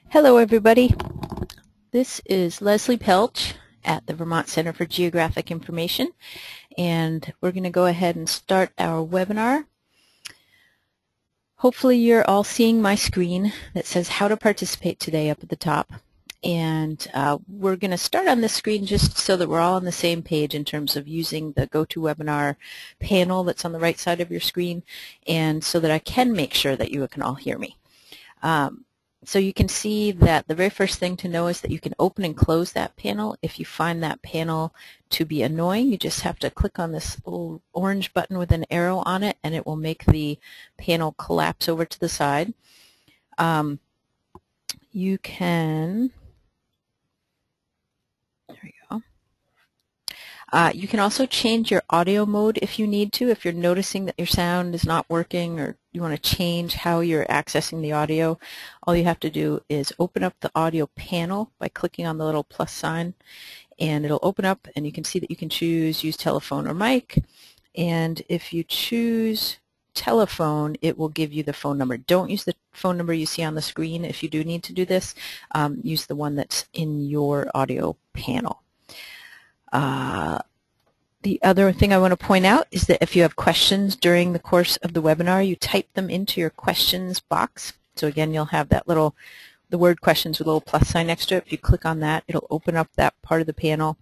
Hello everybody. This is Leslie Pelch at the Vermont Center for Geographic Information, and we're going to go ahead and start our webinar. Hopefully you're all seeing my screen that says how to participate today up at the top, and we're going to start on this screen just so that we're all on the same page in terms of using the GoToWebinar panel that's on the right side of your screen, and so that I can make sure that you can all hear me. So you can see that the very first thing to know is that you can open and close that panel. If you find that panel to be annoying, you just have to click on this little orange button with an arrow on it, and it will make the panel collapse over to the side. You can, there we go. You can also change your audio mode if you need to. If you're noticing that your sound is not working or you want to change how you're accessing the audio, all you have to do is open up the audio panel by clicking on the little plus sign, and it'll open up and you can see that you can choose use telephone or mic, and if you choose telephone, it will give you the phone number. Don't use the phone number you see on the screen if you do need to do this. Use the one that's in your audio panel. The other thing I want to point out is that if you have questions during the course of the webinar, you type them into your questions box. So again, you'll have that the word questions with a little plus sign next to it. If you click on that, it'll open up that part of the panel,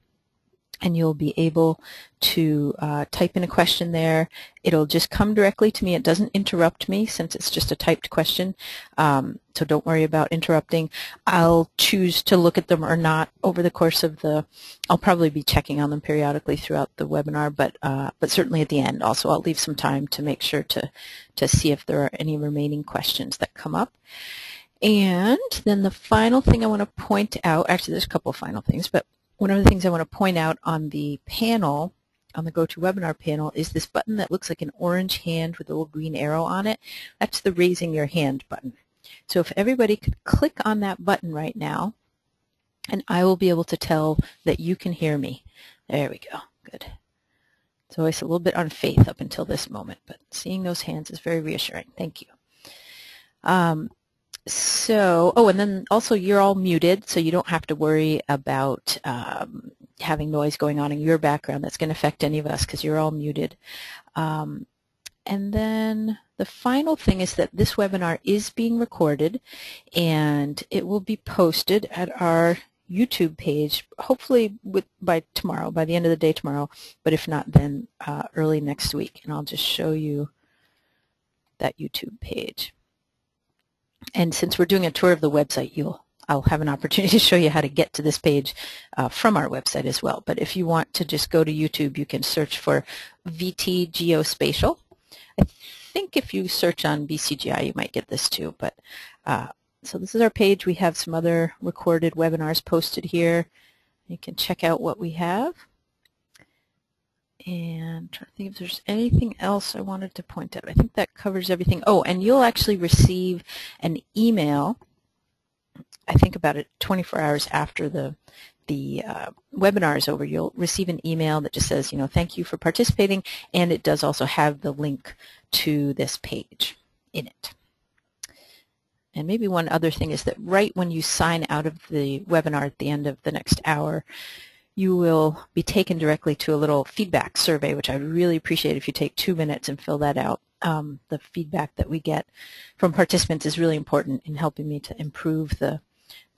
and you'll be able to type in a question there. It'll just come directly to me. It doesn't interrupt me since it's just a typed question, so don't worry about interrupting. I'll choose to look at them or not over the course of I'll probably be checking on them periodically throughout the webinar, but certainly at the end also I'll leave some time to make sure to see if there are any remaining questions that come up. And then the final thing I want to point out, actually there's a couple of final things, but one of the things I want to point out on the panel, on the GoToWebinar panel, is this button that looks like an orange hand with a little green arrow on it. That's the raising your hand button. So if everybody could click on that button right now, and I will be able to tell that you can hear me. There we go. Good. It's always a little bit on faith up until this moment, but seeing those hands is very reassuring. Thank you. And then also you're all muted, so you don't have to worry about having noise going on in your background that's going to affect any of us because you're all muted. And then the final thing is that this webinar is being recorded, and it will be posted at our YouTube page, hopefully by tomorrow, by the end of the day tomorrow, but if not, then early next week. And I'll just show you that YouTube page. And since we're doing a tour of the website, I'll have an opportunity to show you how to get to this page from our website as well. But if you want to just go to YouTube, you can search for VT Geospatial. I think if you search on VCGI, you might get this too. But so this is our page. We have some other recorded webinars posted here. You can check out what we have. And trying to think if there's anything else I wanted to point out. I think that covers everything. Oh, and you'll actually receive an email, I think about 24 hours after the webinar is over. You'll receive an email that just says, thank you for participating, and it does also have the link to this page in it. And maybe one other thing is that right when you sign out of the webinar at the end of the next hour, you will be taken directly to a little feedback survey, which I would really appreciate if you take 2 minutes and fill that out. The feedback that we get from participants is really important in helping me to improve the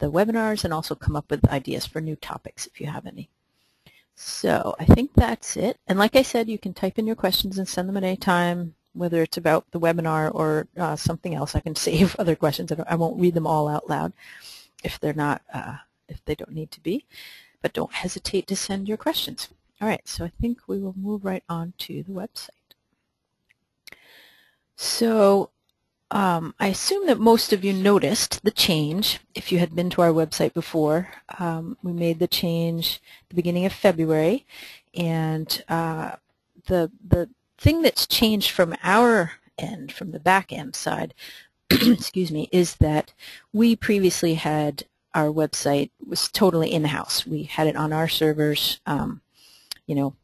webinars and also come up with ideas for new topics if you have any. So I think that's it. And like I said, you can type in your questions and send them at any time, whether it's about the webinar or something else. I can save other questions. I won't read them all out loud if they're not, if they don't need to be. But don't hesitate to send your questions. All right, so I think we will move right on to the website. So I assume that most of you noticed the change if you had been to our website before. We made the change at the beginning of February, and the thing that's changed from our end, from the back end side, excuse me, is that we previously had our website was totally in-house. We had it on our servers.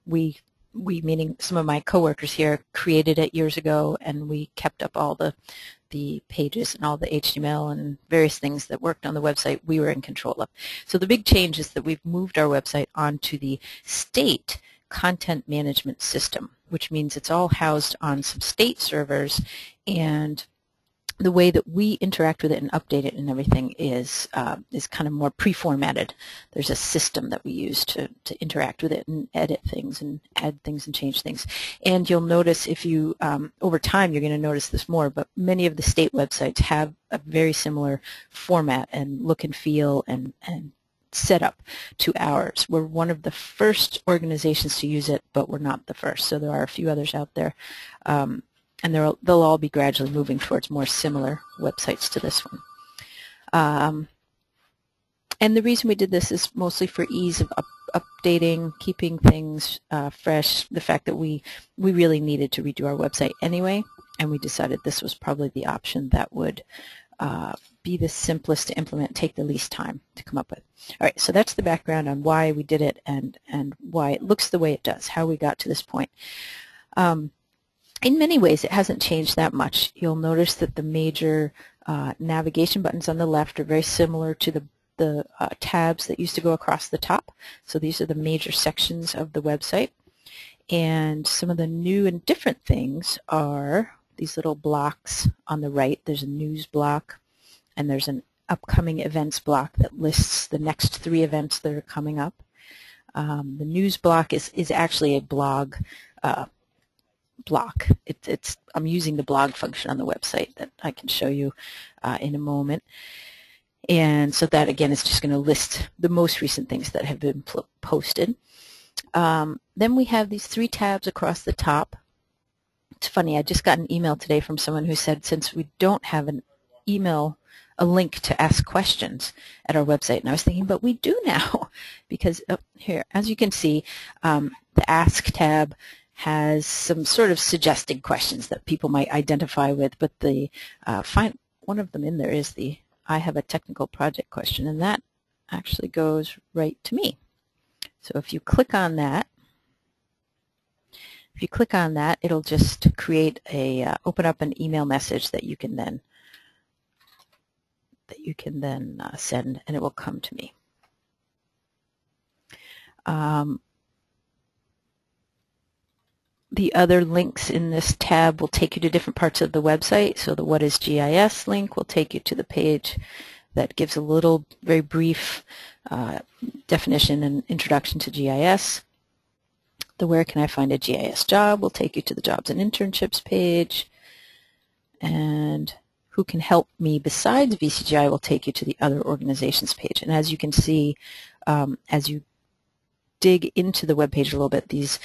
We meaning some of my coworkers here created it years ago, and we kept up all the the pages and all the HTML and various things that worked on the website we were in control of. So the big change is that we've moved our website onto the state content management system, which means it's all housed on some state servers, and the way that we interact with it and update it and everything is kind of more pre-formatted. There's a system that we use to interact with it and edit things and add things and change things. And you'll notice if you, over time you're going to notice this more, but many of the state websites have a very similar format and look and feel and setup to ours. We're one of the first organizations to use it, but we're not the first. So there are a few others out there. And they'll all be gradually moving towards more similar websites to this one. And the reason we did this is mostly for ease of updating, keeping things fresh, the fact that we really needed to redo our website anyway, and we decided this was probably the option that would be the simplest to implement, take the least time to come up with. All right, so that's the background on why we did it and why it looks the way it does, how we got to this point. In many ways, it hasn't changed that much. You'll notice that the major navigation buttons on the left are very similar to the tabs that used to go across the top. So these are the major sections of the website. And some of the new and different things are these little blocks on the right. There's a news block, and there's an upcoming events block that lists the next 3 events that are coming up. The news block is actually a blog block. I'm using the blog function on the website that I can show you in a moment. And so that, again, is just going to list the most recent things that have been posted. Then we have these 3 tabs across the top. It's funny, I just got an email today from someone who said since we don't have a link to ask questions at our website, and I was thinking, but we do now, because here, as you can see, the Ask tab has some sort of suggested questions that people might identify with, but the one of them in there is the I have a technical project question, and that actually goes right to me. So if you click on that, it'll just create a open up an email message that you can then send, and it will come to me. The other links in this tab will take you to different parts of the website. So the What is GIS link will take you to the page that gives a little, very brief definition and introduction to GIS. The Where Can I Find a GIS Job will take you to the Jobs and Internships page. And Who Can Help Me Besides VCGI will take you to the Other Organizations page. And as you can see, as you dig into the web page a little bit, these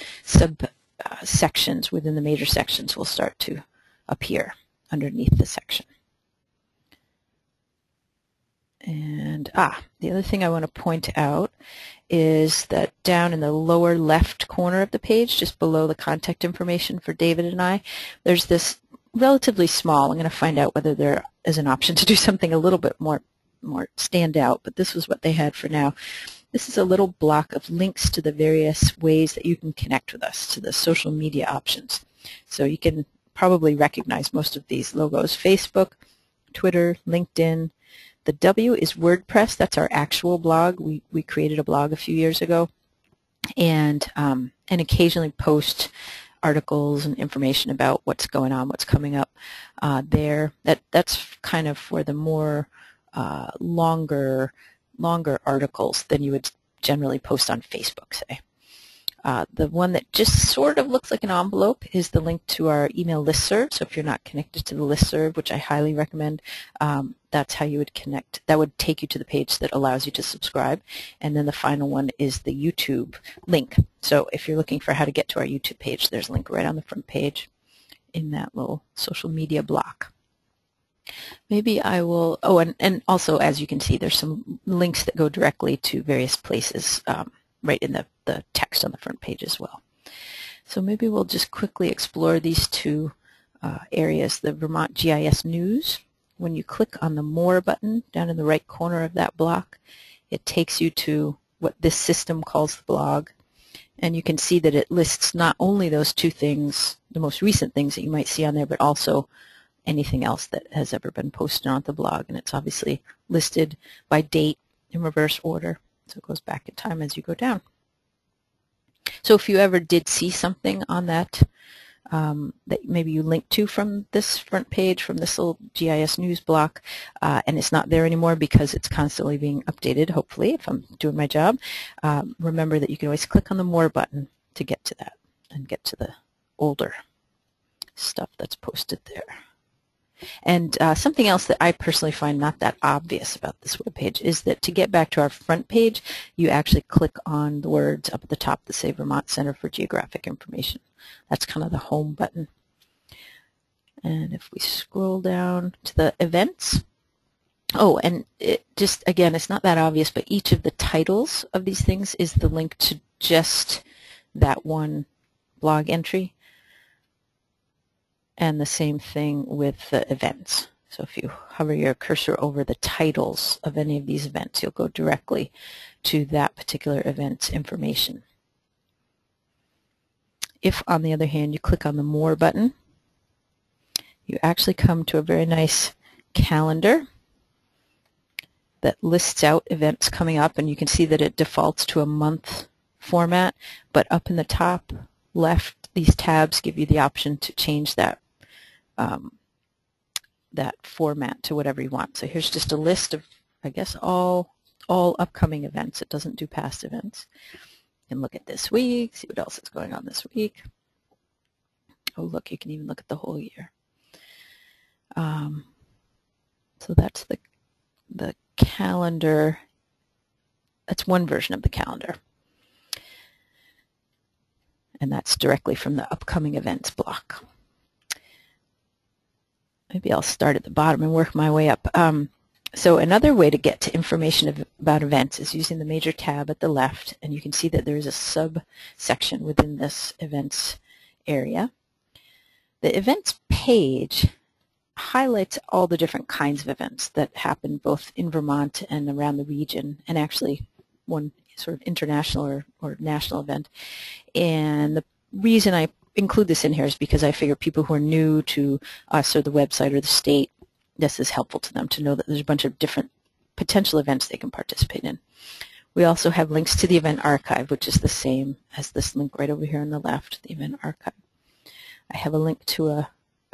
sections within the major sections will start to appear underneath the section. And the other thing I want to point out is that down in the lower left corner of the page, just below the contact information for David and I, there's this relatively small, I'm going to find out whether there is an option to do something a little bit more stand out, but this was what they had for now. This is a little block of links to the various ways that you can connect with us, to the social media options. So you can probably recognize most of these logos: Facebook, Twitter, LinkedIn. The W is WordPress. That's our actual blog. We created a blog a few years ago, and occasionally post articles and information about what's going on, what's coming up there. That's kind of for the more longer articles than you would generally post on Facebook, say. The one that just sort of looks like an envelope is the link to our email listserv. So if you're not connected to the listserv, which I highly recommend, that's how you would connect. That would take you to the page that allows you to subscribe. And then the final one is the YouTube link. So if you're looking for how to get to our YouTube page, there's a link right on the front page in that little social media block. Maybe I will, and also, as you can see, there's some links that go directly to various places right in the text on the front page as well. So maybe we'll just quickly explore these 2 areas. The Vermont GIS News, when you click on the More button down in the right corner of that block, it takes you to what this system calls the blog. And you can see that it lists not only those 2 things, the most recent things that you might see on there, but also anything else that has ever been posted on the blog, and it's obviously listed by date in reverse order, so it goes back in time as you go down. So if you ever did see something on that that maybe you linked to from this front page, from this little GIS news block, and it's not there anymore because it's constantly being updated, hopefully, if I'm doing my job, remember that you can always click on the More button to get to that and get to the older stuff that's posted there. And something else that I personally find not that obvious about this web page is that to get back to our front page, you actually click on the words up at the top that say Vermont Center for Geographic Information. That's kind of the home button. And if we scroll down to the events, oh, and it just, again, it's not that obvious, but each of the titles of these things is the link to just that one blog entry. And the same thing with the events. So if you hover your cursor over the titles of any of these events, you'll go directly to that particular event's information. If, on the other hand, you click on the More button, you actually come to a very nice calendar that lists out events coming up, and you can see that it defaults to a month format, but up in the top left, these tabs give you the option to change that that format to whatever you want. So here's just a list of, I guess, all upcoming events. It doesn't do past events. You can look at this week, see what else is going on this week. Oh, look, you can even look at the whole year. So that's the calendar. That's one version of the calendar. And that's directly from the upcoming events block. Maybe I'll start at the bottom and work my way up. So another way to get to information about events is using the major tab at the left, and you can see that there is a subsection within this events area. The events page highlights all the different kinds of events that happen both in Vermont and around the region, and actually one sort of international or national event. And the reason I include this in here is because I figure people who are new to us or the website or the state, this is helpful to them to know that there's a bunch of different potential events they can participate in. We also have links to the event archive, which is the same as this link right over here on the left, the event archive. I have a link to a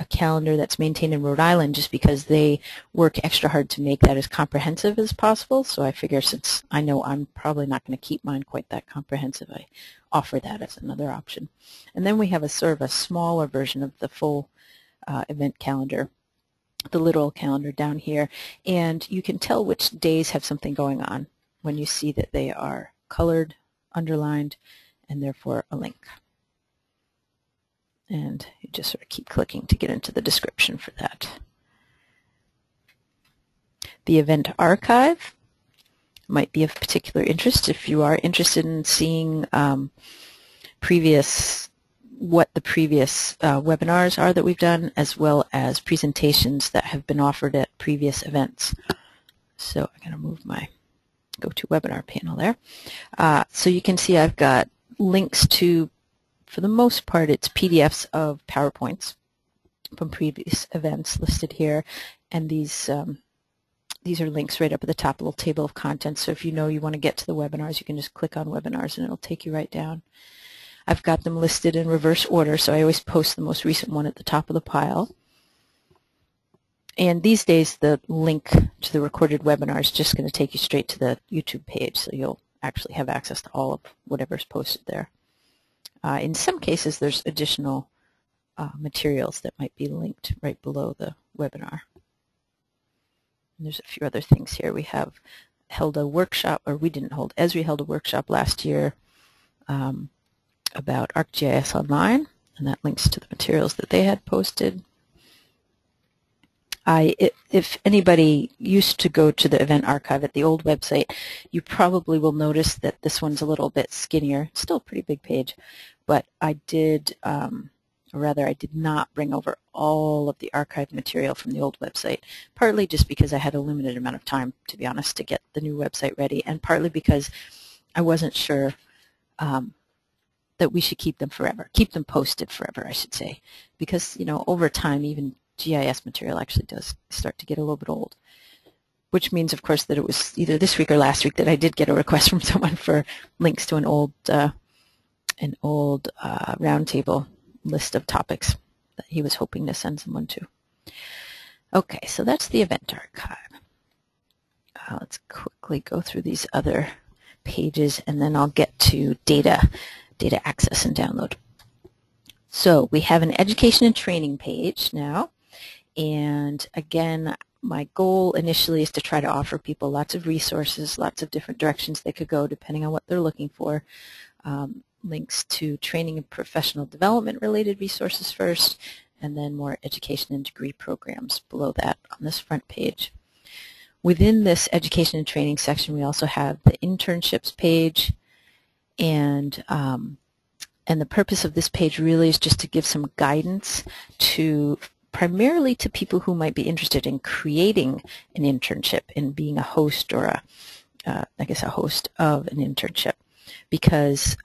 calendar that's maintained in Rhode Island just because they work extra hard to make that as comprehensive as possible. So I figure since I know I'm probably not going to keep mine quite that comprehensive, I offer that as another option. And then we have a sort of a smaller version of the full event calendar, the literal calendar down here. And you can tell which days have something going on when you see that they are colored, underlined, and therefore a link. And you just sort of keep clicking to get into the description for that. The event archive might be of particular interest if you are interested in seeing what the previous webinars are that we've done, as well as presentations that have been offered at previous events. So I'm going to move my GoToWebinar panel there. So you can see I've got links to, for the most part, it's PDFs of PowerPoints from previous events listed here, and these are links right up at the top, a little table of contents. So if you know you want to get to the webinars, you can just click on webinars and it'll take you right down. I've got them listed in reverse order, so I always post the most recent one at the top of the pile. And these days, the link to the recorded webinar is just going to take you straight to the YouTube page, so you'll actually have access to all of whatever's posted there. In some cases, there's additional materials that might be linked right below the webinar. And there's a few other things here. We have held a workshop, or we didn't hold, Esri held a workshop last year about ArcGIS Online, and that links to the materials that they had posted. If anybody used to go to the event archive at the old website, you probably will notice that this one's a little bit skinnier. Still a pretty big page, but I did, or rather I did not bring over all of the archive material from the old website, partly just because I had a limited amount of time, to be honest, to get the new website ready, and partly because I wasn't sure that we should keep them forever, keep them posted forever, I should say, because, you know, over time, even GIS material actually does start to get a little bit old, which means, of course, that it was either this week or last week that I did get a request from someone for links to an old roundtable list of topics that he was hoping to send someone to. Okay, so that's the event archive. Let's quickly go through these other pages, and then I'll get to data access and download. So we have an education and training page now, and again, my goal initially is to try to offer people lots of resources, lots of different directions they could go depending on what they're looking for. Links to training and professional development related resources first, and then more education and degree programs below that on this front page. Within this education and training section, we also have the internships page, and the purpose of this page really is just to give some guidance primarily to people who might be interested in creating an internship and being a host or a host of an internship, because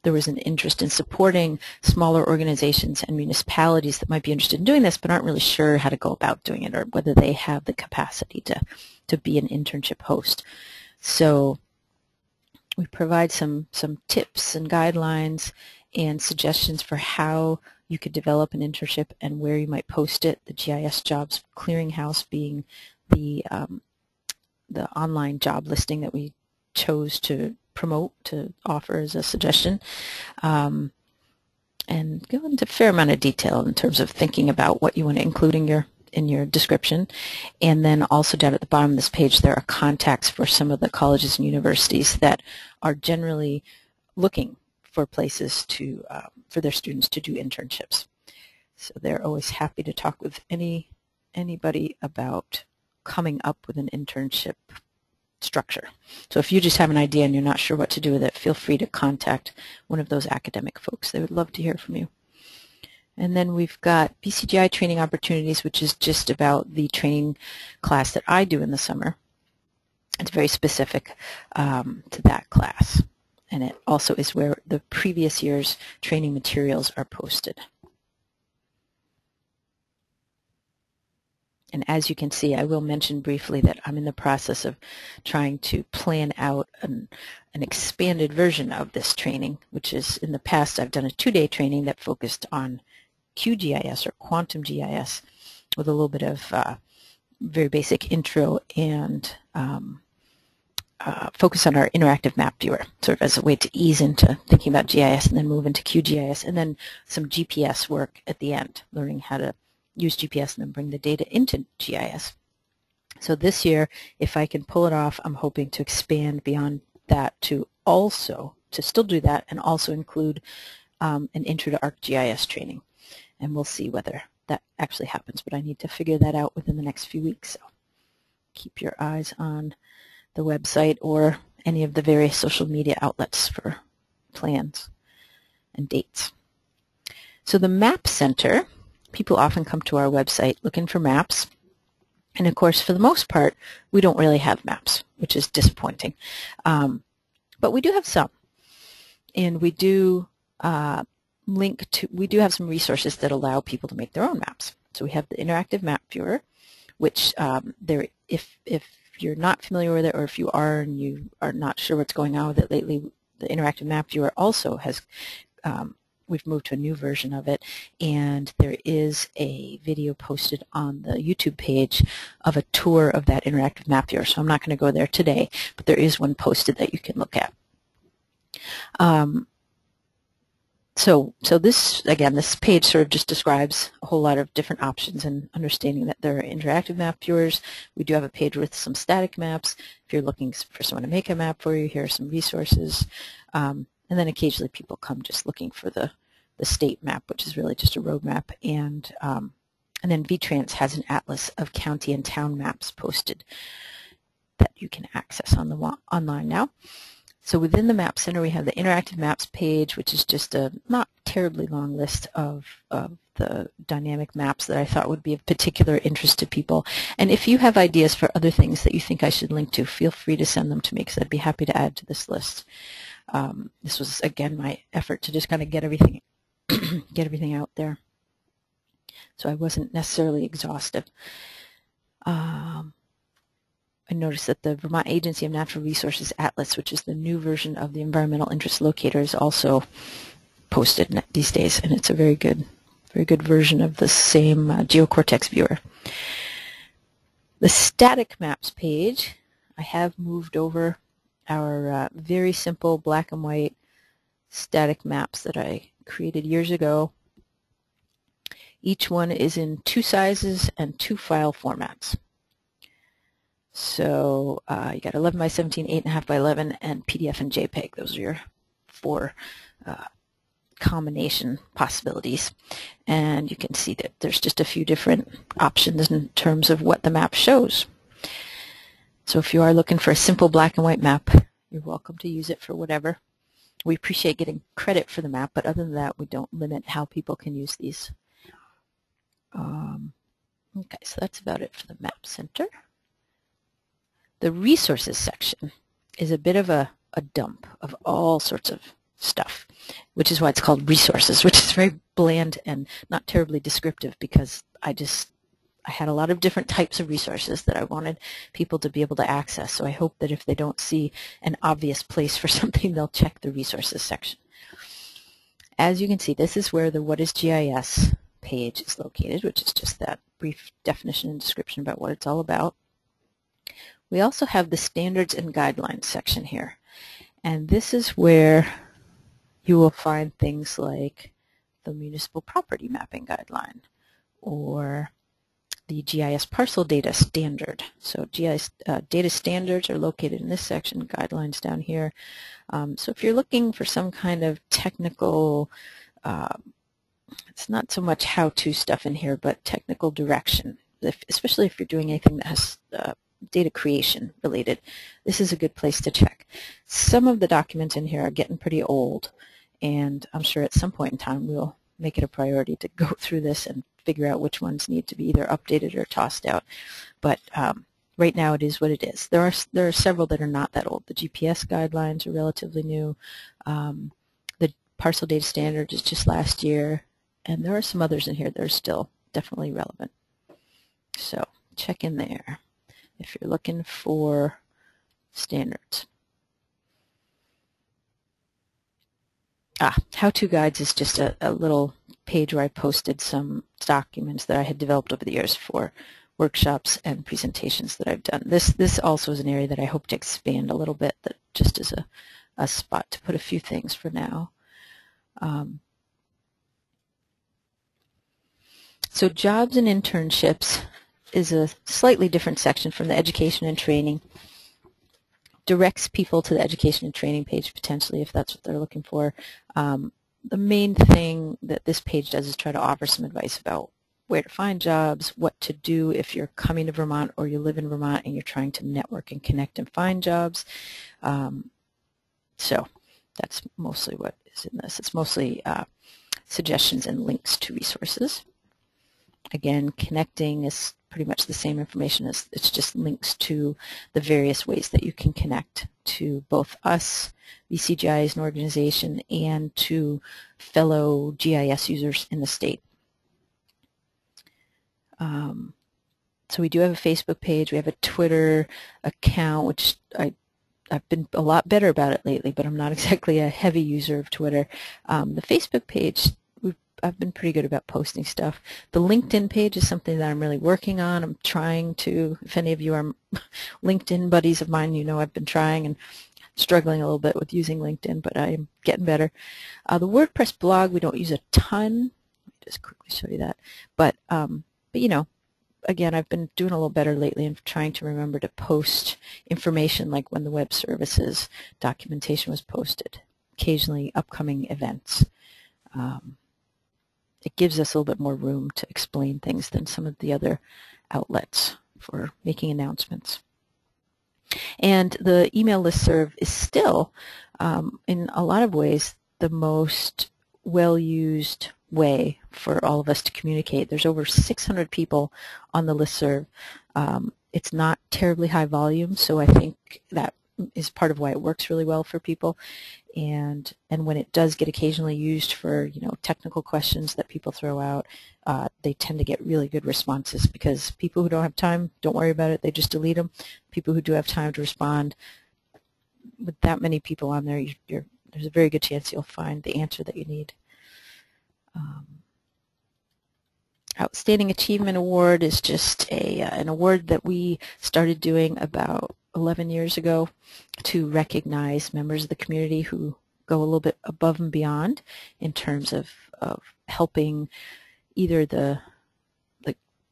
there was an interest in supporting smaller organizations and municipalities that might be interested in doing this but aren't really sure how to go about doing it or whether they have the capacity to be an internship host. So we provide some tips and guidelines and suggestions for how you could develop an internship and where you might post it. The GIS Jobs Clearinghouse being the online job listing that we chose to promote, to offer as a suggestion, and go into a fair amount of detail in terms of thinking about what you want to include in your description. And then also down at the bottom of this page there are contacts for some of the colleges and universities that are generally looking for places for their students to do internships. So they're always happy to talk with anybody about coming up with an internship structure. So if you just have an idea and you're not sure what to do with it, feel free to contact one of those academic folks. They would love to hear from you. And then we've got VCGI training opportunities, which is just about the training class that I do in the summer. It's very specific to that class. And it also is where the previous year's training materials are posted. And as you can see, I will mention briefly that I'm in the process of trying to plan out an expanded version of this training, which is, in the past, I've done a 2-day training that focused on QGIS or quantum GIS with a little bit of very basic intro and focus on our interactive map viewer, sort of as a way to ease into thinking about GIS and then move into QGIS, and then some GPS work at the end, learning how to use GPS and then bring the data into GIS. So this year, if I can pull it off, I'm hoping to expand beyond that to still do that and also include an Intro to ArcGIS training. And we'll see whether that actually happens, but I need to figure that out within the next few weeks. So keep your eyes on the website or any of the various social media outlets for plans and dates. So the Map Center, people often come to our website looking for maps. And of course, for the most part, we don't really have maps, which is disappointing. But we do have some. And we do we do have some resources that allow people to make their own maps. So we have the interactive map viewer, which if you're not familiar with it, or if you are and you are not sure what's going on with it lately, the interactive map viewer also has, we've moved to a new version of it, and there is a video posted on the YouTube page of a tour of that interactive map viewer. So I'm not going to go there today, but there is one posted that you can look at. So this, again, this page sort of just describes a whole lot of different options and understanding that there are interactive map viewers. We do have a page with some static maps. If you're looking for someone to make a map for you, here are some resources. And then occasionally people come just looking for the state map, which is really just a road map. And then VTrans has an atlas of county and town maps posted that you can access on the online now. So within the Map Center, we have the Interactive Maps page, which is just a not terribly long list of the dynamic maps that I thought would be of particular interest to people. And if you have ideas for other things that you think I should link to, feel free to send them to me, because I'd be happy to add to this list. This was, again, my effort to just kind of get everything, get everything out there. so I wasn't necessarily exhaustive. I noticed that the Vermont Agency of Natural Resources Atlas, which is the new version of the Environmental Interest Locator, is also posted these days, and it's a very good version of the same GeoCortex viewer. The static maps page, I have moved over our very simple black and white static maps that I created years ago. Each one is in 2 sizes and 2 file formats. So you got 11 by 17, 8.5 by 11, and PDF and JPEG. Those are your 4 combination possibilities. And you can see that there's just a few different options in terms of what the map shows. So if you are looking for a simple black and white map, you're welcome to use it for whatever. We appreciate getting credit for the map, but other than that, we don't limit how people can use these. Okay, so that's about it for the Map Center. The resources section is a bit of a dump of all sorts of stuff, which is why it's called resources, which is very bland and not terribly descriptive, because I had a lot of different types of resources that I wanted people to be able to access. So I hope that if they don't see an obvious place for something, they'll check the resources section. As you can see, this is where the What is GIS page is located, which is just that brief definition and description about what it's all about. We also have the standards and guidelines section here, and this is where you will find things like the municipal property mapping guideline or the GIS parcel data standard. So GIS data standards are located in this section, guidelines down here. So if you're looking for some kind of technical, it's not so much how-to stuff in here, but technical direction, especially if you're doing anything that has data creation related, this is a good place to check. Some of the documents in here are getting pretty old, and I'm sure at some point in time we'll make it a priority to go through this and figure out which ones need to be either updated or tossed out. But right now it is what it is. There are several that are not that old. The GPS guidelines are relatively new. The parcel data standard is just last year, and there are some others in here that are still definitely relevant. So check in there if you're looking for standards. How-to guides is just a little page where I posted some documents that I had developed over the years for workshops and presentations that I've done. This also is an area that I hope to expand a little bit, that just is a spot to put a few things for now. So jobs and internships is a slightly different section from the education and training. Directs people to the education and training page potentially if that's what they're looking for. The main thing that this page does is try to offer some advice about where to find jobs, what to do if you're coming to Vermont or you live in Vermont and you're trying to network and connect and find jobs. So that's mostly what is in this. It's mostly suggestions and links to resources. Again, connecting is pretty much the same information as it's just links to the various ways that you can connect to both us, VCGI as an organization, and to fellow GIS users in the state. So we do have a Facebook page, we have a Twitter account, which I've been a lot better about it lately, but I'm not exactly a heavy user of Twitter. The Facebook page, I've been pretty good about posting stuff. The LinkedIn page is something that I'm really working on. I'm trying to, if any of you are LinkedIn buddies of mine, you know I've been trying and struggling a little bit with using LinkedIn, but I'm getting better. The WordPress blog, we don't use a ton. Let me just quickly show you that. But you know, again, I've been doing a little better lately and trying to remember to post information like when the web services documentation was posted, occasionally upcoming events. It gives us a little bit more room to explain things than some of the other outlets for making announcements. And the email listserv is still, in a lot of ways, the most well-used way for all of us to communicate. There's over 600 people on the listserv. It's not terribly high volume, so I think that is part of why it works really well for people. And when it does get occasionally used for, technical questions that people throw out, they tend to get really good responses, because people who don't have time, don't worry about it, they just delete them. People who do have time to respond, with that many people on there, there's a very good chance you'll find the answer that you need. Outstanding Achievement Award is just an award that we started doing about 11 years ago to recognize members of the community who go a little bit above and beyond in terms of helping either the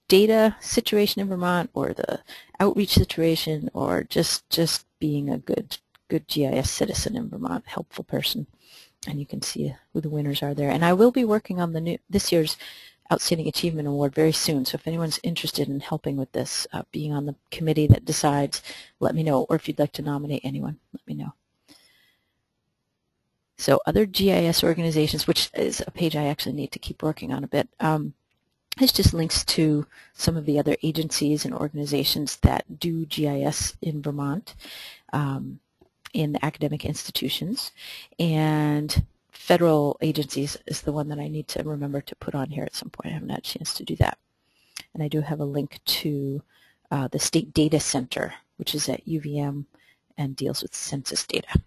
data situation in Vermont or the outreach situation, or just being a good GIS citizen in Vermont, helpful person. And you can see who the winners are there. And I will be working on this year's Outstanding Achievement Award very soon. So if anyone's interested in helping with this, being on the committee that decides, let me know. Or if you'd like to nominate anyone, let me know. So other GIS organizations, which is a page I actually need to keep working on a bit, it's just links to some of the other agencies and organizations that do GIS in Vermont, in the academic institutions. And federal agencies is the one that I need to remember to put on here at some point. I haven't had a chance to do that. And I do have a link to the State Data Center, which is at UVM and deals with census data.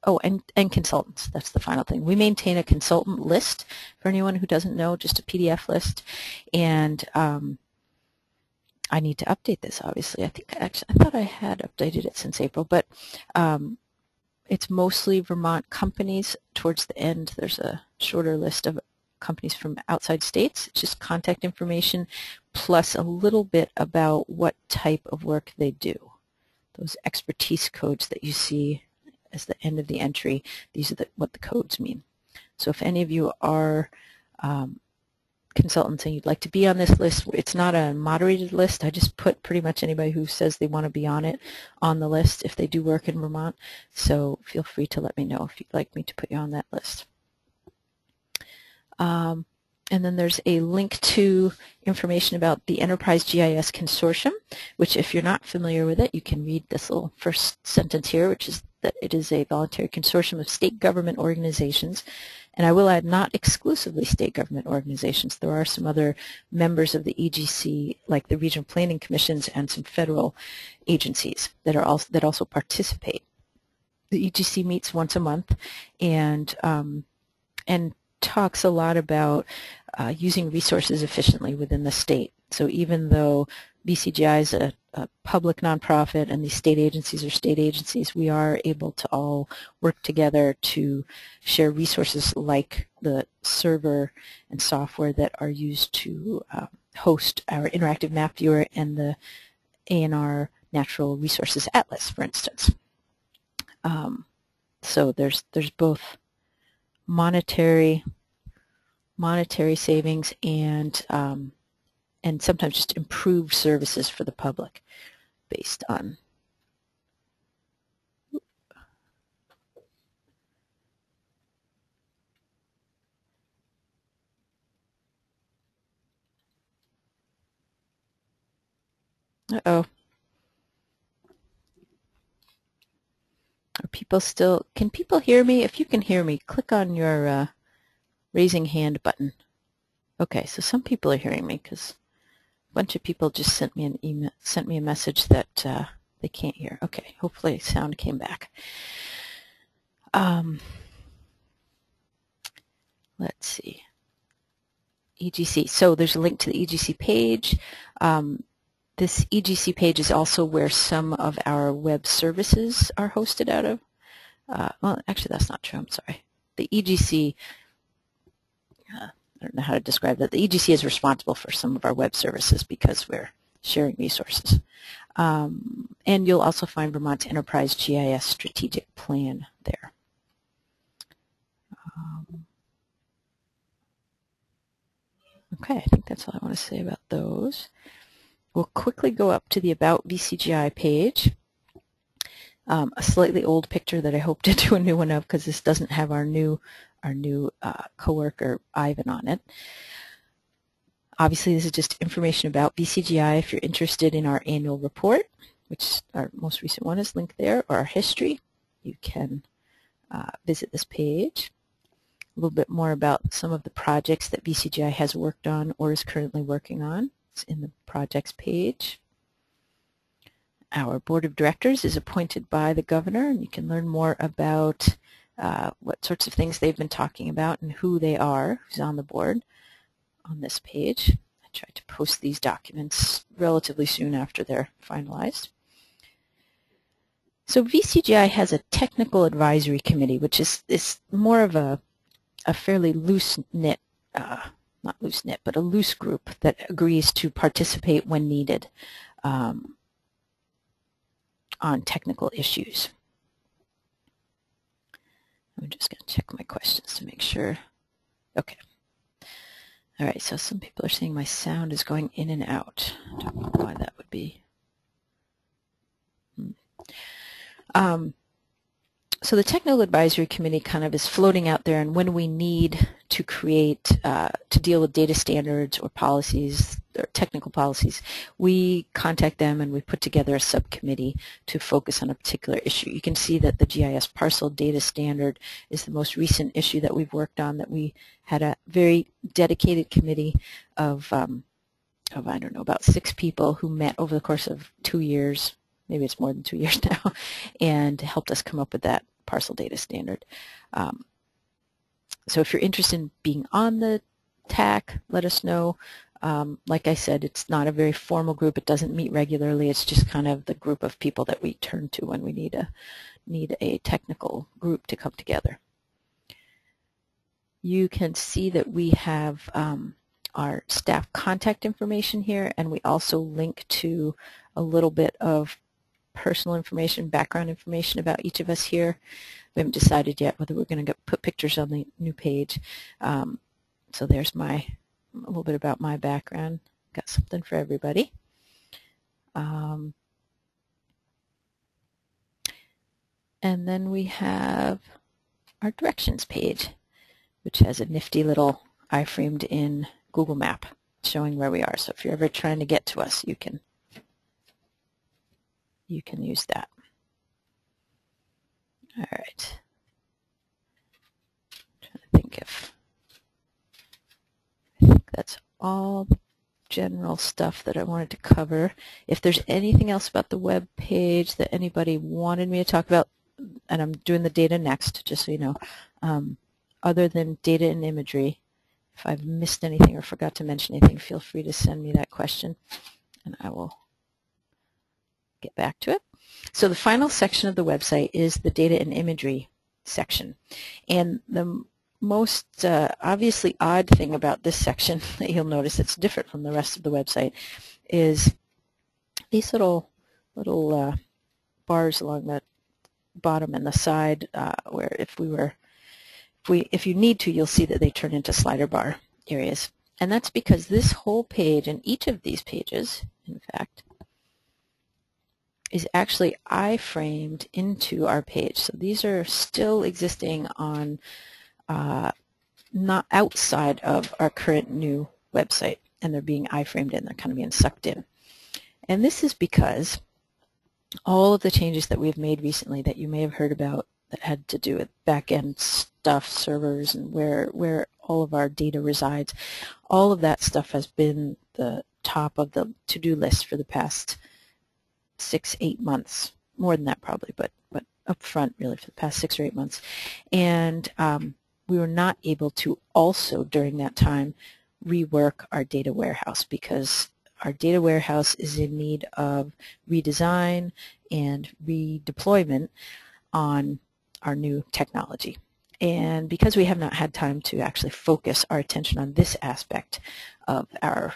So and consultants, that's the final thing. We maintain a consultant list for anyone who doesn't know, just a PDF list. And I need to update this, obviously. I thought I had updated it since April, but it's mostly Vermont companies. Towards the end, there's a shorter list of companies from outside states. It's just contact information plus a little bit about what type of work they do. Those expertise codes that you see as the end of the entry, these are what the codes mean. So if any of you are consultants and you'd like to be on this list, it's not a moderated list. I just put pretty much anybody who says they want to be on it on the list if they do work in Vermont. So feel free to let me know if you'd like me to put you on that list. And then there's a link to information about the Enterprise GIS Consortium, which if you're not familiar with it, you can read this little first sentence here, which is that it is a voluntary consortium of state government organizations. And I will add, not exclusively state government organizations. There are some other members of the EGC, like the regional planning commissions and some federal agencies that also participate. The EGC meets once a month and talks a lot about using resources efficiently within the state. So even though VCGI is a public nonprofit and these state agencies are state agencies, we are able to all work together to share resources like the server and software that are used to host our interactive map viewer and the ANR Natural Resources Atlas, for instance. So there's both monetary savings and sometimes just improved services for the public based on. Uh-oh. Are people still, can people hear me? If you can hear me, click on your raising hand button. Okay, so some people are hearing me because a bunch of people just sent me a message that they can't hear. Okay, hopefully sound came back. Let's see. EGC. So there's a link to the EGC page. This EGC page is also where some of our web services are hosted out of. Well, actually, that's not true. I'm sorry. The EGC, I don't know how to describe that. The EGC is responsible for some of our web services because we're sharing resources. And you'll also find Vermont's Enterprise GIS Strategic Plan there. Okay, I think that's all I want to say about those. We'll quickly go up to the About VCGI page. A slightly old picture that I hope to do a new one of because this doesn't have our new coworker Ivan on it. Obviously, this is just information about VCGI if you're interested in our annual report, which our most recent one is linked there, or our history, you can visit this page. A little bit more about some of the projects that VCGI has worked on or is currently working on. It's in the projects page. Our board of directors is appointed by the governor, and you can learn more about what sorts of things they've been talking about and who they are, who's on the board, on this page. I try to post these documents relatively soon after they're finalized. So VCGI has a technical advisory committee, which is more of a fairly loose-knit, not loose-knit, but a loose group that agrees to participate when needed on technical issues. I'm just going to check my questions to make sure. Okay. All right, so some people are saying my sound is going in and out. I don't know why that would be. So the Technical Advisory Committee kind of is floating out there, and when we need to create, to deal with data standards or policies, or technical policies, we contact them and we put together a subcommittee to focus on a particular issue. You can see that the GIS parcel data standard is the most recent issue that we've worked on, that we had a very dedicated committee of I don't know, about 6 people who met over the course of 2 years, maybe it's more than 2 years now, and helped us come up with that parcel data standard. So if you're interested in being on the TAC, let us know. Like I said, it's not a very formal group. It doesn't meet regularly. It's just kind of the group of people that we turn to when we need a technical group to come together. You can see that we have our staff contact information here, and we also link to a little bit of personal information, background information about each of us here. We haven't decided yet whether we're going to put pictures on the new page. So there's a little bit about my background. Got something for everybody. And then we have our directions page, which has a nifty little iframed in Google Map showing where we are. So if you're ever trying to get to us, you can use that. All right. I'm trying to think if I think that's all the general stuff that I wanted to cover. If there's anything else about the web page that anybody wanted me to talk about, and I'm doing the data next, just so you know, other than data and imagery, if I've missed anything or forgot to mention anything, feel free to send me that question, and I will get back to it. So the final section of the website is the data and imagery section. And the most obviously odd thing about this section that you'll notice it's different from the rest of the website is these little bars along the bottom and the side where if you need to, you'll see that they turn into slider bar areas. And that's because this whole page, and each of these pages, in fact, is actually iframed into our page. So these are still existing on, not outside of our current new website, and they're being iframed in, they're kind of being sucked in. And this is because all of the changes that we've made recently that you may have heard about that had to do with back-end stuff, servers, and where all of our data resides, all of that stuff has been the top of the to-do list for the past 6-8 months, more than that probably, but up front really for the past 6 or 8 months. And we were not able to also during that time rework our data warehouse because our data warehouse is in need of redesign and redeployment on our new technology. And because we have not had time to actually focus our attention on this aspect of our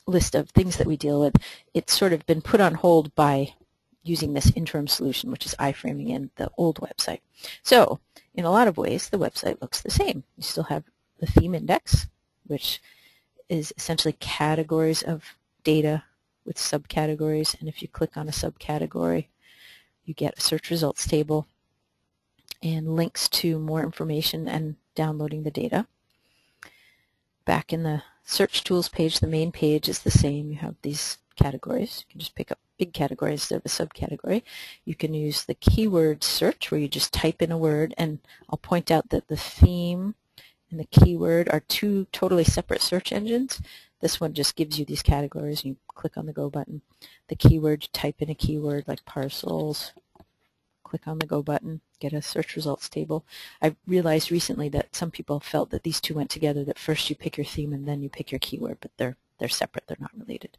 list of things that we deal with, it's sort of been put on hold by using this interim solution, which is iframing in the old website. So in a lot of ways, the website looks the same. You still have the theme index, which is essentially categories of data with subcategories, and if you click on a subcategory, you get a search results table and links to more information and downloading the data. Back in the search tools page, the main page is the same. You have these categories. You can just pick up big categories, they're the subcategory. You can use the keyword search where you just type in a word, and I'll point out that the theme and the keyword are two totally separate search engines. This one just gives you these categories, and you click on the Go button. The keyword, you type in a keyword like parcels, click on the Go button, get a search results table. I realized recently that some people felt that these two went together, that first you pick your theme and then you pick your keyword, but they're separate, they're not related.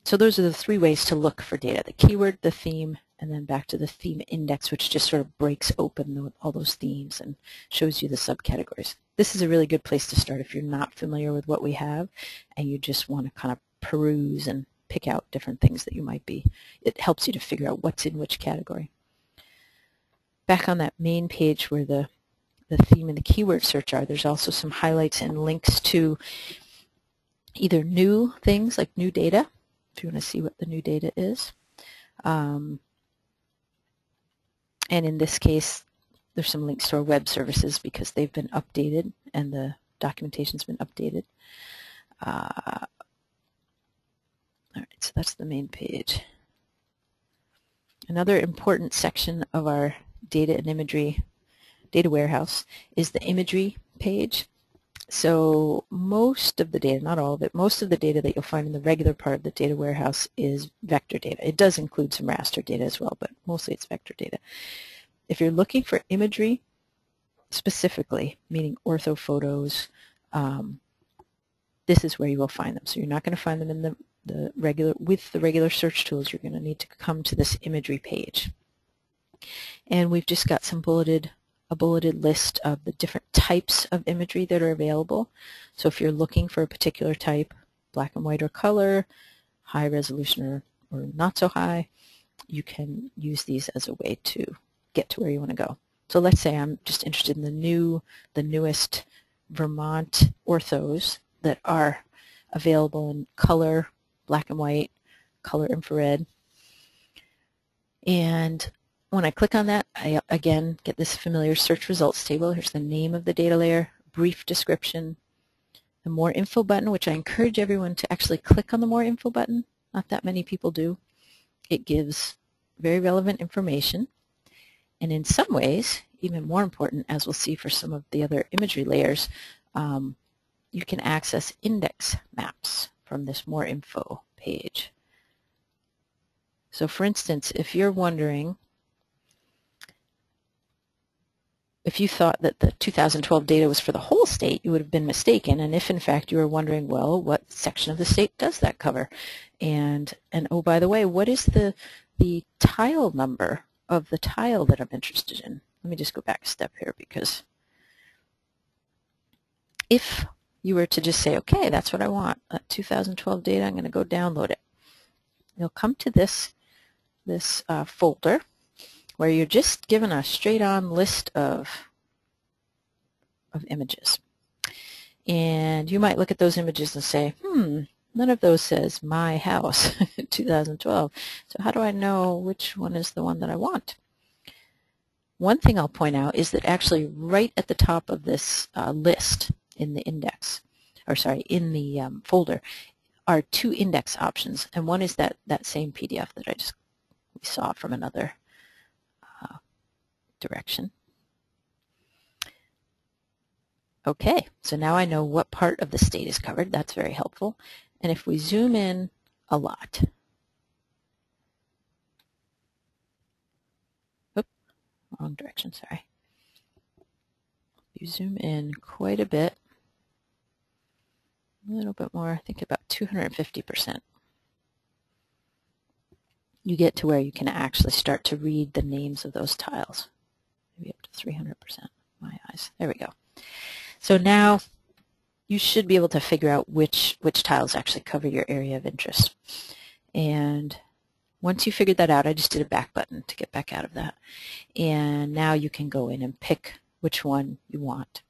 So those are the three ways to look for data: the keyword, the theme, and then back to the theme index, which just sort of breaks open all those themes and shows you the subcategories. This is a really good place to start if you're not familiar with what we have and you just want to kind of peruse and pick out different things that you might be. It helps you to figure out what's in which category. Back on that main page where the theme and the keyword search are, there's also some highlights and links to either new things like new data, if you want to see what the new data is. And in this case, there's some links to our web services because they've been updated and the documentation's been updated. All right, so that's the main page. Another important section of our data and imagery data warehouse is the Imagery page. So most of the data, not all of it, most of the data that you'll find in the regular part of the data warehouse is vector data. It does include some raster data as well, but mostly it's vector data. If you're looking for imagery specifically, meaning ortho photos, this is where you will find them. So you're not going to find them in the regular search tools. You're going to need to come to this Imagery page. And we've just got some a bulleted list of the different types of imagery that are available. So if you're looking for a particular type, black and white or color, high resolution or not so high, you can use these as a way to get to where you want to go. So let's say I'm just interested in the newest Vermont orthos that are available in color, black and white, color infrared. And when I click on that, I again get this familiar search results table. Here's the name of the data layer, brief description, the More Info button, which I encourage everyone to actually click on the More Info button. Not that many people do. It gives very relevant information. And in some ways, even more important, as we'll see for some of the other imagery layers, you can access index maps from this More Info page. So for instance, if you're wondering, if you thought that the 2012 data was for the whole state, you would have been mistaken. And if, in fact, you were wondering, well, what section of the state does that cover? And oh, by the way, what is the tile number of the tile that I'm interested in? Let me just go back a step here, because if you were to just say, okay, that's what I want, that 2012 data, I'm going to go download it. You'll come to this folder, where you're just given a straight-on list of images. And you might look at those images and say, none of those says my house 2012. So how do I know which one is the one that I want? One thing I'll point out is that actually right at the top of this list in the index, or sorry, in the folder, are two index options. And one is that same PDF that we saw from another direction. Okay, so now I know what part of the state is covered. That's very helpful. And if we zoom in a lot, oops, wrong direction, sorry. You zoom in quite a bit, a little bit more, I think about 250%. You get to where you can actually start to read the names of those tiles. Maybe up to 300%. My eyes. There we go. So now you should be able to figure out which tiles actually cover your area of interest. And once you figured that out, I just did a back button to get back out of that. And now you can go in and pick which one you want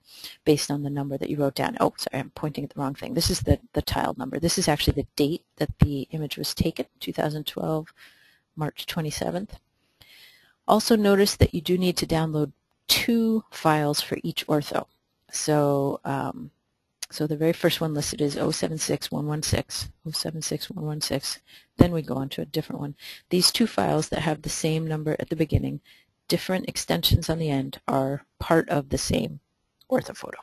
based on the number that you wrote down. Oh, sorry, I'm pointing at the wrong thing. This is the tile number. This is actually the date that the image was taken, 2012, March 27th. Also notice that you do need to download 2 files for each ortho. So So the very first one listed is 076116, 076116. Then we go on to a different one. These two files that have the same number at the beginning, different extensions on the end, are part of the same orthophoto.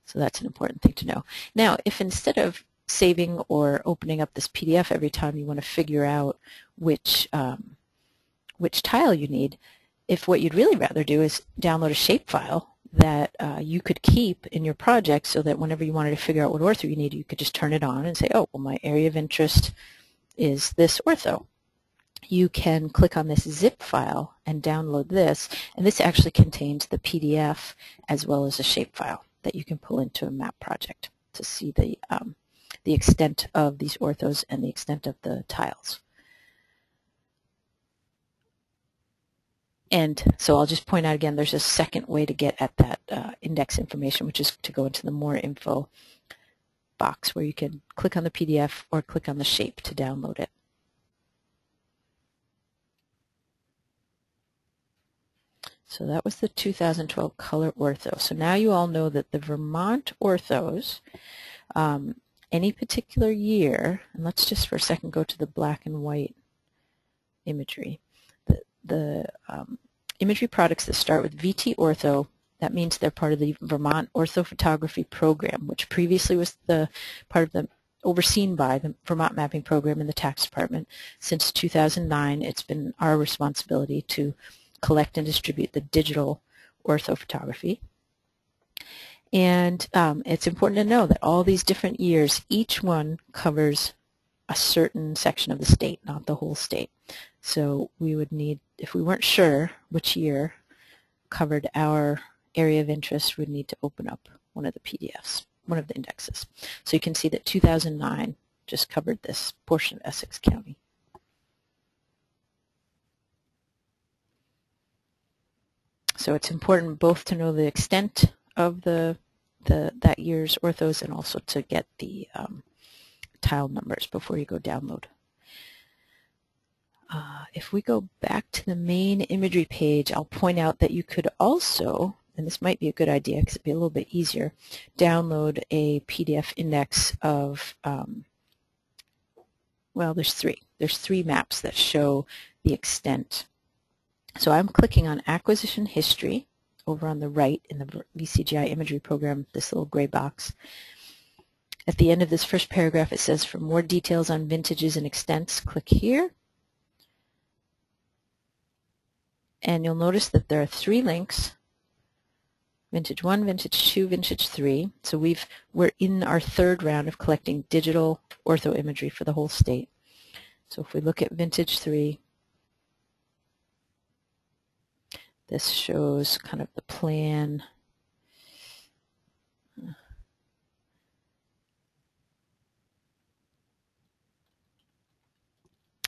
So that's an important thing to know. Now, if instead of saving or opening up this PDF every time you want to figure out which tile you need, if what you'd really rather do is download a shapefile that you could keep in your project so that whenever you wanted to figure out what ortho you need, you could just turn it on and say, oh, well, my area of interest is this ortho. You can click on this zip file and download this, and this actually contains the PDF as well as a shapefile that you can pull into a map project to see the extent of these orthos and the extent of the tiles. And so I'll just point out again, there's a second way to get at that index information, which is to go into the More Info box where you can click on the PDF or click on the shape to download it. So that was the 2012 color ortho. So now you all know that the Vermont orthos, any particular year, and let's just for a second go to the black and white imagery. The imagery products that start with VT Ortho, that means they're part of the Vermont Orthophotography Program, which previously was the part of the overseen by the Vermont Mapping Program in the Tax Department. Since 2009, it's been our responsibility to collect and distribute the digital orthophotography. And it's important to know that all these different years, each one covers a certain section of the state, not the whole state. So we would need, if we weren't sure which year covered our area of interest, we'd need to open up one of the PDFs, one of the indexes. So you can see that 2009 just covered this portion of Essex County. So it's important both to know the extent of that year's orthos and also to get the tile numbers before you go download. If we go back to the main imagery page, I'll point out that you could also, and this might be a good idea because it'd be a little bit easier, download a PDF index of, well, there's three. There's three maps that show the extent. So I'm clicking on Acquisition History over on the right in the VCGI Imagery Program, this little gray box. At the end of this first paragraph, it says, for more details on vintages and extents, click here. And you'll notice that there are three links, Vintage 1, Vintage 2, Vintage 3. So we're in our third round of collecting digital ortho imagery for the whole state. So if we look at Vintage 3, this shows kind of the plan.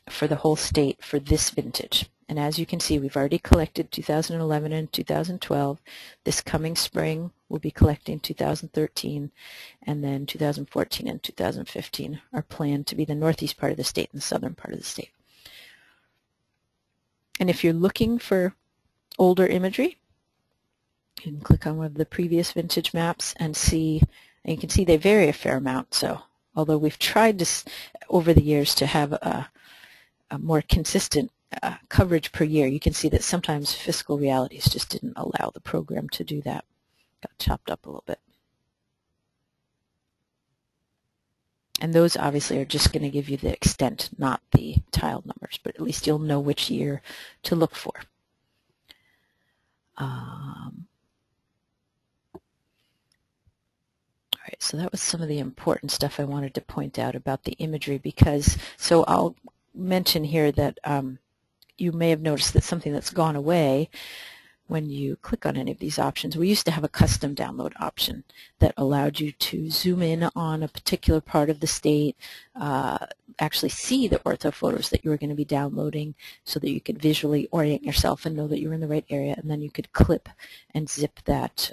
For the whole state for this vintage. And as you can see, we've already collected 2011 and 2012. This coming spring, we'll be collecting 2013, and then 2014 and 2015 are planned to be the northeast part of the state and the southern part of the state. And if you're looking for older imagery, you can click on one of the previous vintage maps and see, and you can see they vary a fair amount. So although we've tried to, over the years, to have a more consistent coverage per year, you can see that sometimes fiscal realities just didn't allow the program to do that. Got chopped up a little bit. And those obviously are just going to give you the extent, not the tile numbers, but at least you'll know which year to look for. All right, so that was some of the important stuff I wanted to point out about the imagery, because, so I'll mention here that you may have noticed that something that's gone away when you click on any of these options. We used to have a custom download option that allowed you to zoom in on a particular part of the state, actually see the ortho photos that you were going to be downloading so that you could visually orient yourself and know that you were in the right area, and then you could clip and zip that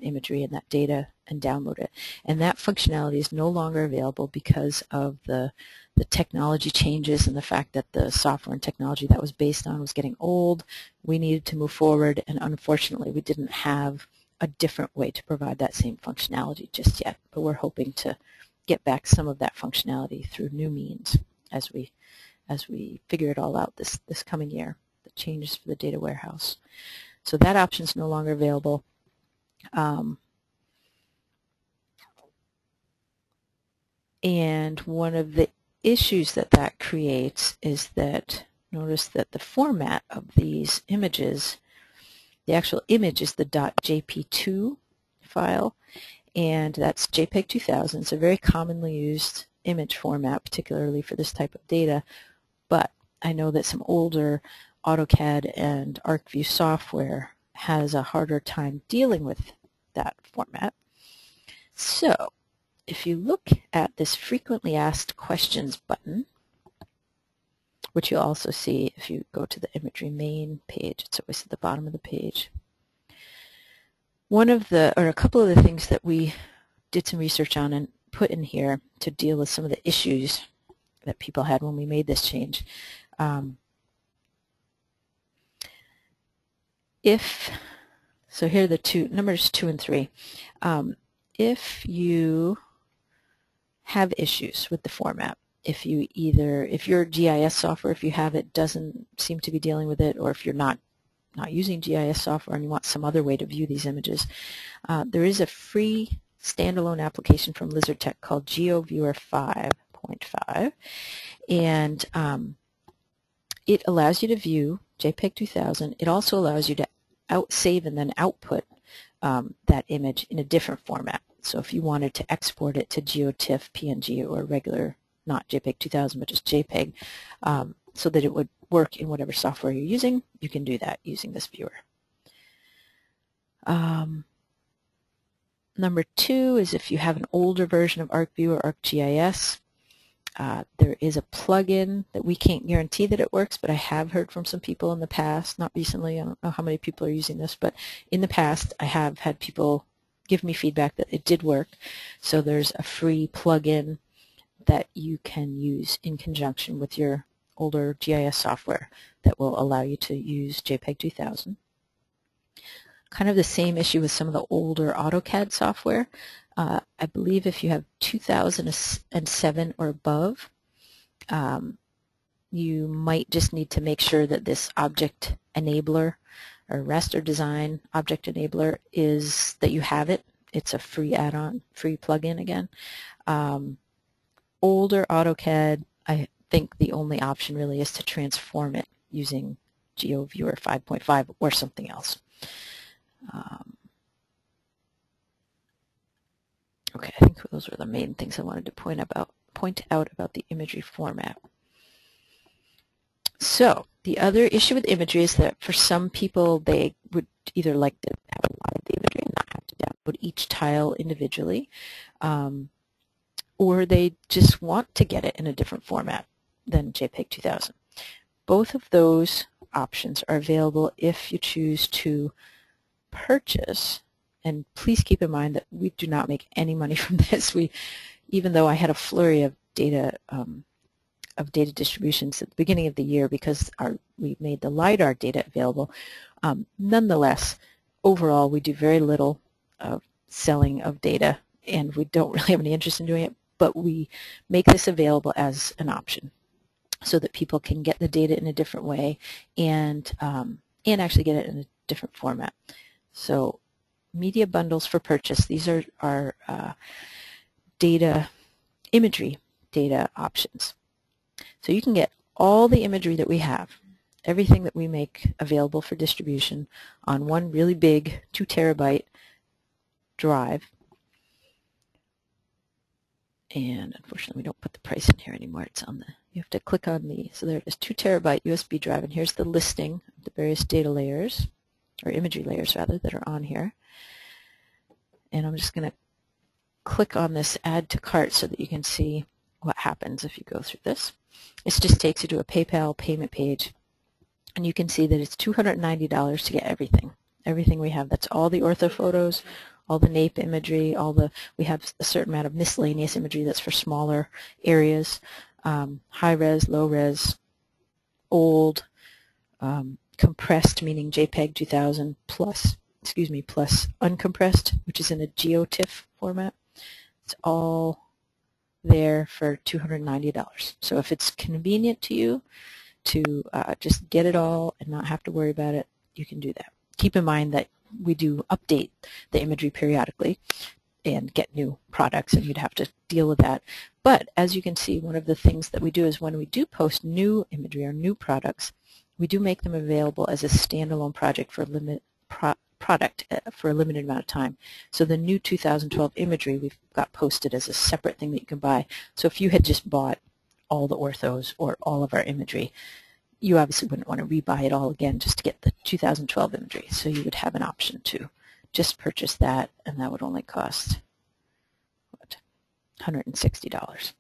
imagery and that data and download it. And that functionality is no longer available because of the technology changes and the fact that the software and technology that was based on was getting old. We needed to move forward, and unfortunately we didn't have a different way to provide that same functionality just yet, but we're hoping to get back some of that functionality through new means as we figure it all out this coming year, the changes for the data warehouse. So that option is no longer available. And one of the issues that creates is that, notice that the format of these images, the actual image is the .jp2 file, and that's JPEG 2000. It's a very commonly used image format, particularly for this type of data, but I know that some older AutoCAD and ArcView software has a harder time dealing with that format. So if you look at this frequently asked questions button, which you'll also see if you go to the Imagery main page, it's always at the bottom of the page. A couple of the things that we did some research on and put in here to deal with some of the issues that people had when we made this change. So here are the numbers 2 and 3. If you have issues with the format, if your GIS software, if you have it, doesn't seem to be dealing with it, or if you're not using GIS software and you want some other way to view these images, there is a free standalone application from Lizardtech called GeoViewer 5.5, and it allows you to view JPEG 2000. It also allows you to save and then output that image in a different format. So if you wanted to export it to GeoTIFF, PNG, or regular, not JPEG 2000, but just JPEG, so that it would work in whatever software you're using, you can do that using this viewer. Number 2 is if you have an older version of ArcView or ArcGIS, there is a plugin that we can't guarantee that it works, but I have heard from some people in the past, not recently, I don't know how many people are using this, but in the past I have had people give me feedback that it did work. So there's a free plugin that you can use in conjunction with your older GIS software that will allow you to use JPEG 2000. Kind of the same issue with some of the older AutoCAD software. I believe if you have 2007 or above, you might just need to make sure that this object enabler or raster design object enabler is that you have it. It's a free add-on, free plugin again. Older AutoCAD, I think the only option really is to transform it using GeoViewer 5.5 or something else. Okay, I think those were the main things I wanted to point out about the imagery format. So the other issue with imagery is that for some people they would either like to have a lot of the imagery and not have to download each tile individually, or they just want to get it in a different format than JPEG 2000. Both of those options are available if you choose to purchase, and please keep in mind that we do not make any money from this. Even though I had a flurry of data distributions at the beginning of the year because we made the LiDAR data available, nonetheless, overall we do very little selling of data, and we don't really have any interest in doing it, but we make this available as an option so that people can get the data in a different way and actually get it in a different format. So media bundles for purchase, these are our imagery data options. So you can get all the imagery that we have, everything that we make available for distribution on one really big 2 terabyte drive. And unfortunately we don't put the price in here anymore. It's on you have to click on so there it is, 2 terabyte USB drive, and here's the listing of the various data layers, or imagery layers rather, that are on here. And I'm just going to click on this add to cart so that you can see what happens if you go through this. It just takes you to a PayPal payment page, and you can see that it's $290 to get everything we have. That's all the ortho photos, all the NAPE imagery, we have a certain amount of miscellaneous imagery that's for smaller areas, high res, low res, old, compressed, meaning JPEG 2000, plus plus uncompressed, which is in a GeoTIFF format. It's all there for $290. So if it's convenient to you to just get it all and not have to worry about it, you can do that. Keep in mind that we do update the imagery periodically and get new products, and you'd have to deal with that. But as you can see, one of the things that we do is when we do post new imagery or new products, we do make them available as a standalone project for a limited amount of time. So the new 2012 imagery we've got posted as a separate thing that you can buy. So if you had just bought all the orthos or all of our imagery, you obviously wouldn't want to rebuy it all again just to get the 2012 imagery. So you would have an option to just purchase that, and that would only cost, what, $160.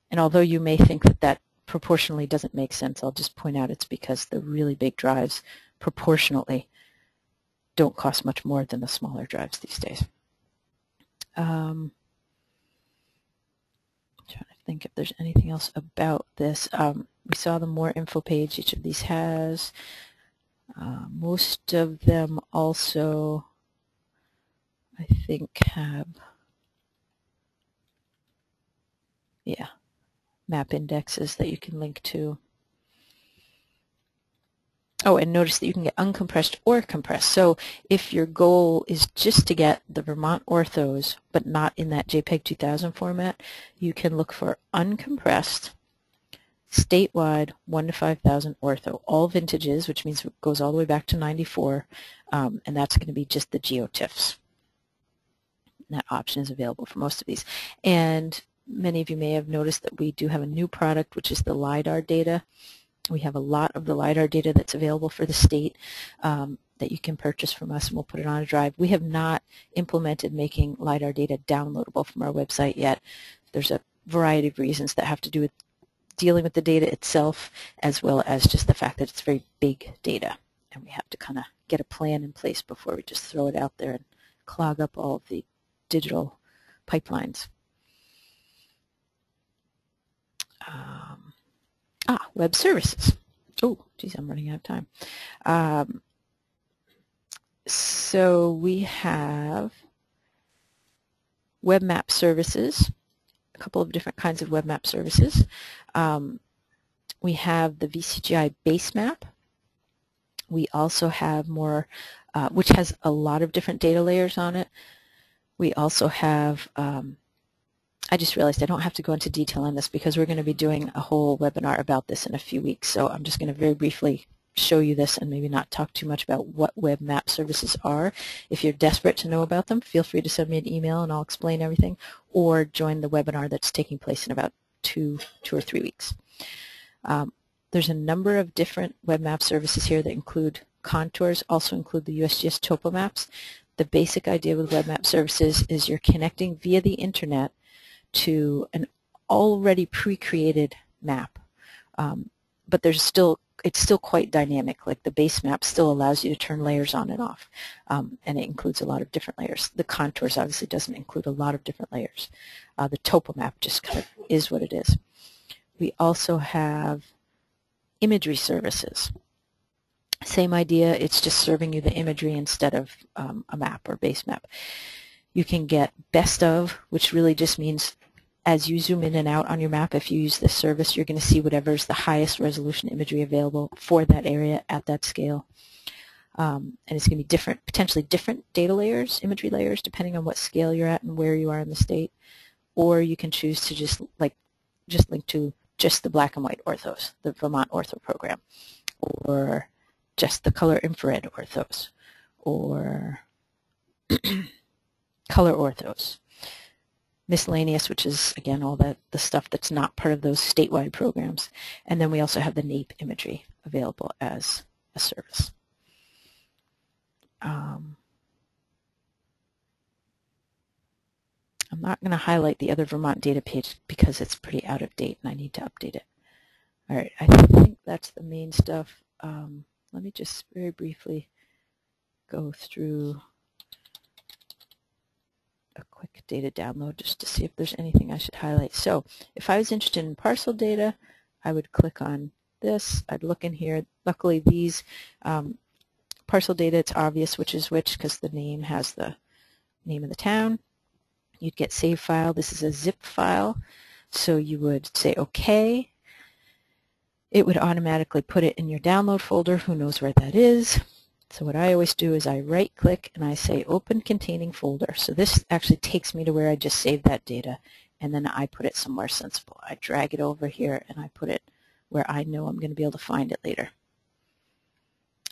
And although you may think that that proportionally doesn't make sense, I'll just point out it's because the really big drives proportionally don't cost much more than the smaller drives these days. I'm trying to think if there's anything else about this. We saw the more info page each of these has. Most of them also, I think, have, map indexes that you can link to. Oh, and notice that you can get uncompressed or compressed. So if your goal is just to get the Vermont orthos, but not in that JPEG 2000 format, you can look for uncompressed, statewide 1 to 5,000 ortho, all vintages, which means it goes all the way back to 94, and that's going to be just the GeoTIFFs. That option is available for most of these. And many of you may have noticed that we do have a new product, which is the LiDAR data. We have a lot of the LiDAR data that's available for the state that you can purchase from us, and we'll put it on a drive. We have not implemented making LiDAR data downloadable from our website yet. There's a variety of reasons that have to do with dealing with the data itself, as well as just the fact that it's very big data, and we have to kind of get a plan in place before we just throw it out there and clog up all of the digital pipelines. Web services. Oh, geez, I'm running out of time. So we have web map services, a couple of different kinds of web map services. We have the VCGI base map. We also have more, which has a lot of different data layers on it. We also have, I just realized I don't have to go into detail on this because we're going to be doing a whole webinar about this in a few weeks. So I'm just going to very briefly show you this and maybe not talk too much about what web map services are. If you're desperate to know about them, feel free to send me an email and I'll explain everything, or join the webinar that's taking place in about two or 3 weeks. There's a number of different web map services here that include contours, also include the USGS topo maps. The basic idea with web map services is you're connecting via the internet to an already pre-created map, but it's still quite dynamic. Like the base map still allows you to turn layers on and off, and it includes a lot of different layers. The contours obviously doesn't include a lot of different layers. The topo map just kind of is what it is. We also have imagery services. Same idea, it's just serving you the imagery instead of a map or base map. You can get best of, which really just means as you zoom in and out on your map, if you use this service, you're going to see whatever is the highest resolution imagery available for that area at that scale. And it's going to be different, potentially different data layers, imagery layers, depending on what scale you're at and where you are in the state. Or you can choose to just link to just the black and white orthos, the Vermont Ortho program, or just the color infrared orthos, or color orthos. Miscellaneous, which is, again, all the stuff that's not part of those statewide programs. And then we also have the NAEP imagery available as a service. I'm not going to highlight the other Vermont data page because it's pretty out of date and I need to update it. All right, I think that's the main stuff. Let me just very briefly go through a quick data download just to see if there's anything I should highlight. So if I was interested in parcel data, I would click on this. I'd look in here. Luckily, these Parcel data, it's obvious which is which because the name has the name of the town. You'd get save file. This is a zip file, so you would say OK. It would automatically put it in your download folder. Who knows where that is? So what I always do is I right-click and I say Open Containing Folder. So this actually takes me to where I just saved that data, and then I put it somewhere sensible. I drag it over here and I put it where I know I'm going to be able to find it later.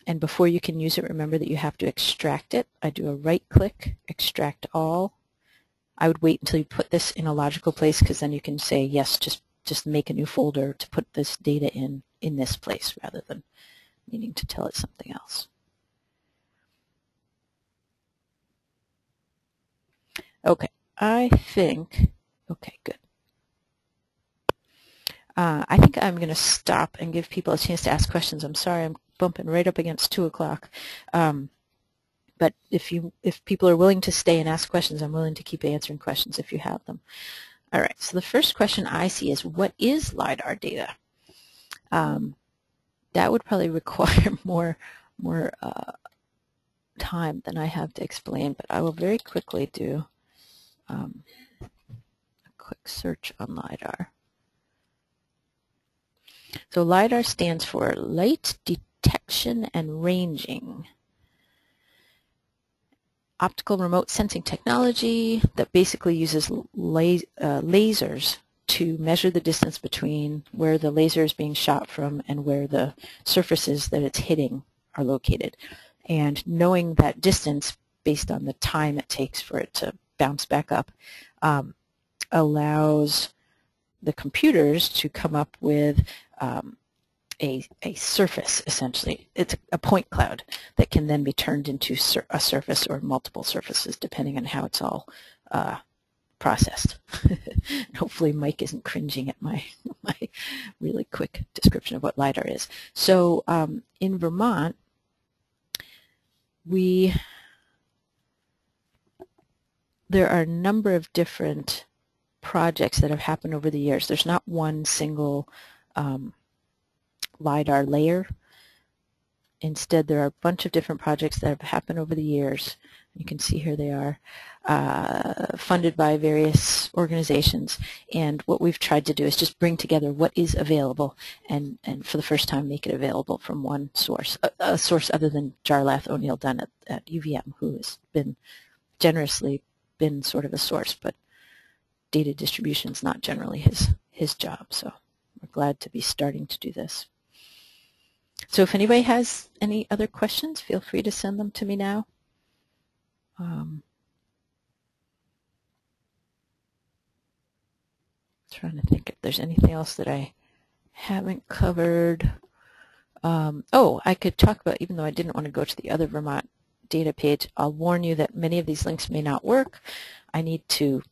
And before you can use it, remember that you have to extract it. I do a right-click, extract all. I would wait until you put this in a logical place, because then you can say, yes, just make a new folder to put this data in this place, rather than needing to tell it something else. Okay, I think, okay, good. I think I'm going to stop and give people a chance to ask questions. I'm sorry, I'm bumping right up against 2 o'clock. But if people are willing to stay and ask questions, I'm willing to keep answering questions if you have them. All right, so the first question I see is, what is LiDAR data? That would probably require more time than I have to explain, but I will very quickly do a quick search on LiDAR. So LiDAR stands for Light Detection and Ranging. Optical remote sensing technology that basically uses lasers to measure the distance between where the laser is being shot from and where the surfaces that it's hitting are located. And knowing that distance based on the time it takes for it to bounce back up allows the computers to come up with a surface, essentially. It's a point cloud that can then be turned into a surface or multiple surfaces, depending on how it's all processed. Hopefully Mike isn't cringing at my really quick description of what LiDAR is. So in Vermont, there are a number of different projects that have happened over the years. There's not one single LiDAR layer. Instead, there are a bunch of different projects that have happened over the years. You can see here they are, funded by various organizations. And what we've tried to do is just bring together what is available and for the first time make it available from one source, a source other than Jarlath O'Neill Dunn at UVM, who has been generously been sort of a source, but data distribution is not generally his job. So we're glad to be starting to do this. So if anybody has any other questions, feel free to send them to me now. Trying to think if there's anything else that I haven't covered. Oh, I could talk about, even though I didn't want to go to the other Vermont data page, I'll warn you that many of these links may not work. I need to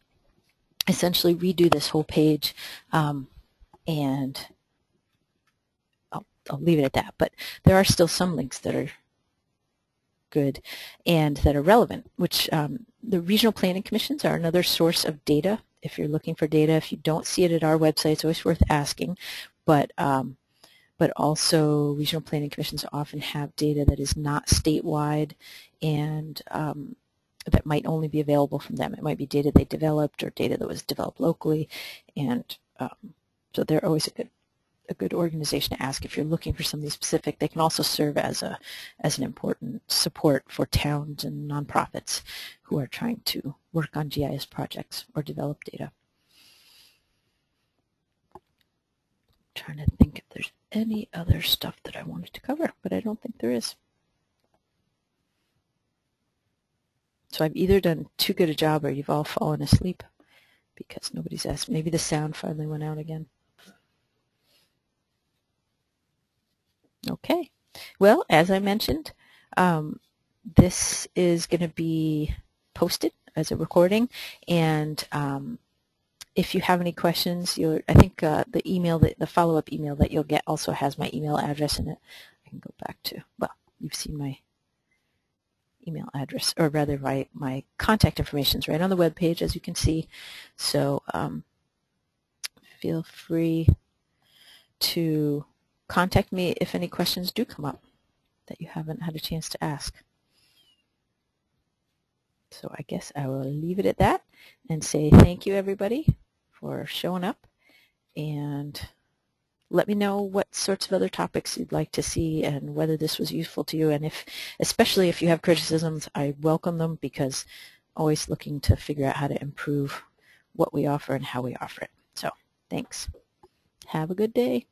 essentially redo this whole page, and I'll leave it at that. But there are still some links that are good and that are relevant, which the regional planning commissions are another source of data. If you're looking for data, if you don't see it at our website, it's always worth asking. But also regional planning commissions often have data that is not statewide and that might only be available from them. It might be data they developed or data that was developed locally, and so they're always a good organization to ask if you're looking for something specific. They can also serve as an important support for towns and nonprofits who are trying to work on GIS projects or develop data. I'm trying to think if there's any other stuff that I wanted to cover, but I don't think there is. So I've either done too good a job or you've all fallen asleep because nobody's asked. Maybe the sound finally went out again. Okay. Well, as I mentioned, this is going to be posted as a recording, and if you have any questions, I think the email, the follow-up email that you'll get also has my email address in it. I can go back to, well, you've seen my email address, or rather my contact information is right on the web page, as you can see. So feel free to contact me if any questions do come up. that you haven't had a chance to ask. So I guess I will leave it at that and say thank you, everybody, for showing up, and let me know what sorts of other topics you'd like to see and whether this was useful to you. And especially if you have criticisms, I welcome them, because always looking to figure out how to improve what we offer and how we offer it. So thanks. Have a good day.